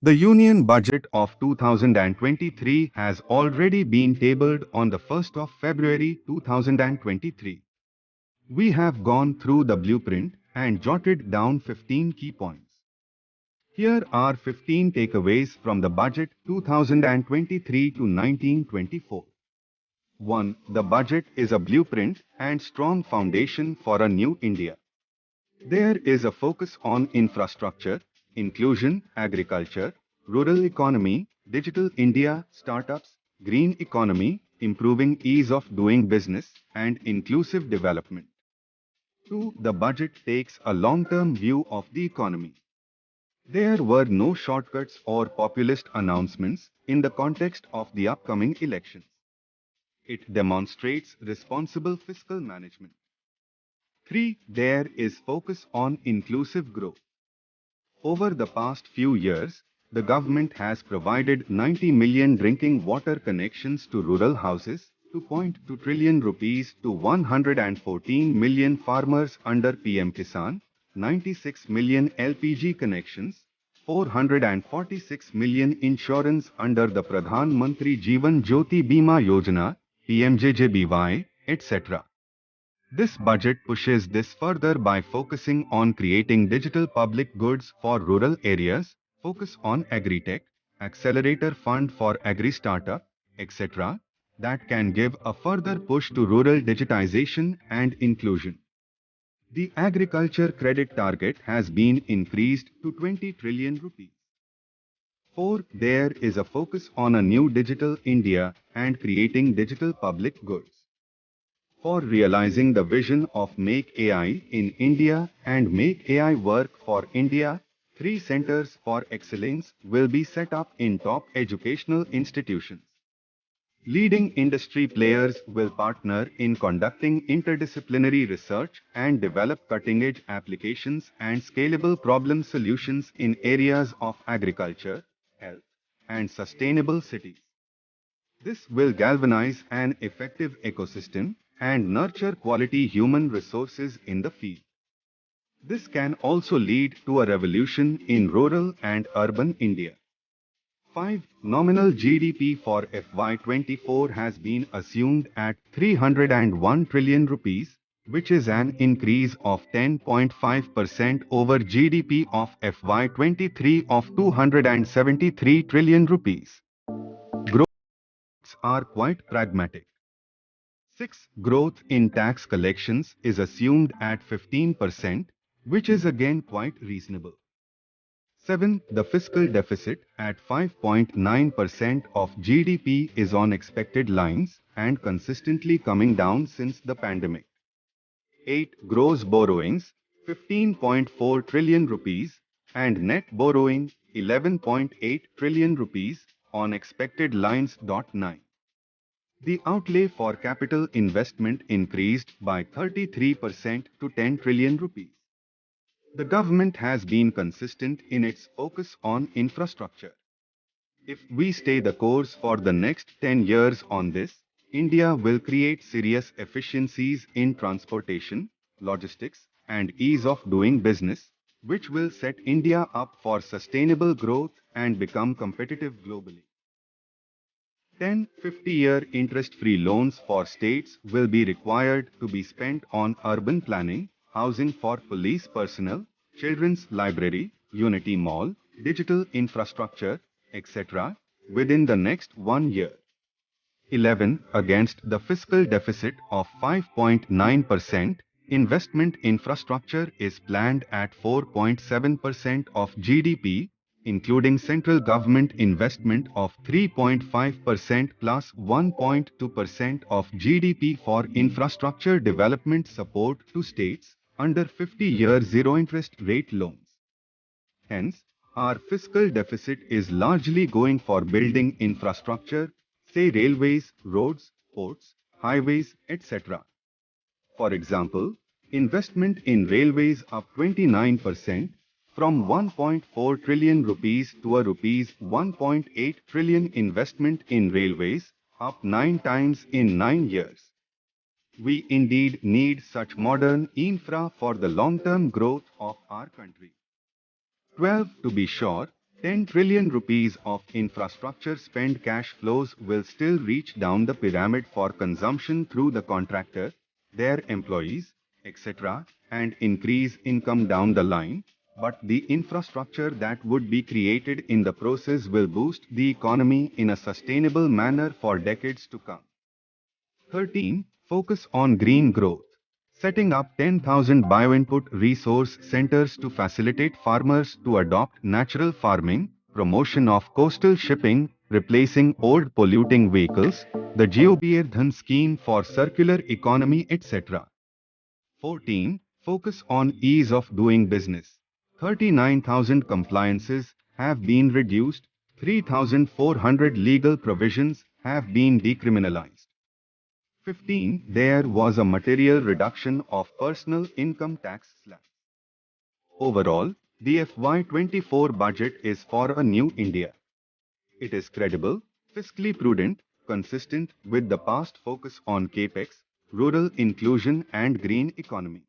The Union Budget of 2023 has already been tabled on the 1st of February 2023. We have gone through the blueprint and jotted down 15 key points. Here are 15 takeaways from the budget 2023 to 1924. 1. The budget is a blueprint and strong foundation for a new India. There is a focus on infrastructure, inclusion, agriculture, rural economy, digital India, startups, green economy, improving ease of doing business, and inclusive development. 2. The budget takes a long-term view of the economy. There were no shortcuts or populist announcements in the context of the upcoming elections. It demonstrates responsible fiscal management. 3. There is focus on inclusive growth. Over the past few years, the government has provided 90 million drinking water connections to rural houses, 2.2 trillion rupees to 114 million farmers under PM Kisan, 96 million LPG connections, 446 million insurance under the Pradhan Mantri Jeevan Jyoti Bima Yojana, PMJJBY, etc. This budget pushes this further by focusing on creating digital public goods for rural areas, focus on agri-tech, accelerator fund for agri-startup, etc., that can give a further push to rural digitization and inclusion. The agriculture credit target has been increased to 20 trillion rupees. 4. There is a focus on a new digital India and creating digital public goods. For realizing the vision of Make AI in India and Make AI Work for India, 3 centers for excellence will be set up in top educational institutions. Leading industry players will partner in conducting interdisciplinary research and develop cutting-edge applications and scalable problem solutions in areas of agriculture, health, and sustainable cities. This will galvanize an effective ecosystem and nurture quality human resources in the field. This can also lead to a revolution in rural and urban India. 5. Nominal GDP for FY24 has been assumed at 301 trillion rupees, which is an increase of 10.5% over GDP of FY23 of 273 trillion rupees. Growths are quite pragmatic. 6. Growth in tax collections is assumed at 15%, which is again quite reasonable. 7. The fiscal deficit at 5.9% of GDP is on expected lines and consistently coming down since the pandemic. 8. Gross borrowings 15.4 trillion rupees and net borrowing 11.8 trillion rupees on expected lines. 9. The outlay for capital investment increased by 33% to 10 trillion rupees. The government has been consistent in its focus on infrastructure. If we stay the course for the next 10 years on this, India will create serious efficiencies in transportation, logistics, and ease of doing business, which will set India up for sustainable growth and become competitive globally. 10 50-year interest-free loans for states will be required to be spent on urban planning, housing for police personnel, children's library, Unity Mall, digital infrastructure, etc. within the next 1 year. 11. Against the fiscal deficit of 5.9%, investment infrastructure is planned at 4.7% of GDP, including central government investment of 3.5% plus 1.2% of GDP for infrastructure development support to states under 50-year zero-interest rate loans. Hence, our fiscal deficit is largely going for building infrastructure, say railways, roads, ports, highways, etc. For example, investment in railways up 29% from 1.4 trillion rupees to a rupees 1.8 trillion investment in railways, up 9 times in 9 years. We indeed need such modern infra for the long-term growth of our country. 12. To be sure, 10 trillion rupees of infrastructure spend cash flows will still reach down the pyramid for consumption through the contractor, their employees, etc., and increase income down the line, but the infrastructure that would be created in the process will boost the economy in a sustainable manner for decades to come. 13. Focus on green growth. Setting up 10,000 bioinput resource centers to facilitate farmers to adopt natural farming, promotion of coastal shipping, replacing old polluting vehicles, the GOBR Dhan scheme for circular economy, etc. 14. Focus on ease of doing business. 39,000 compliances have been reduced, 3,400 legal provisions have been decriminalized. 15. There was a material reduction of personal income tax slab. Overall, the FY24 budget is for a new India. It is credible, fiscally prudent, consistent with the past focus on capex, rural inclusion and green economy.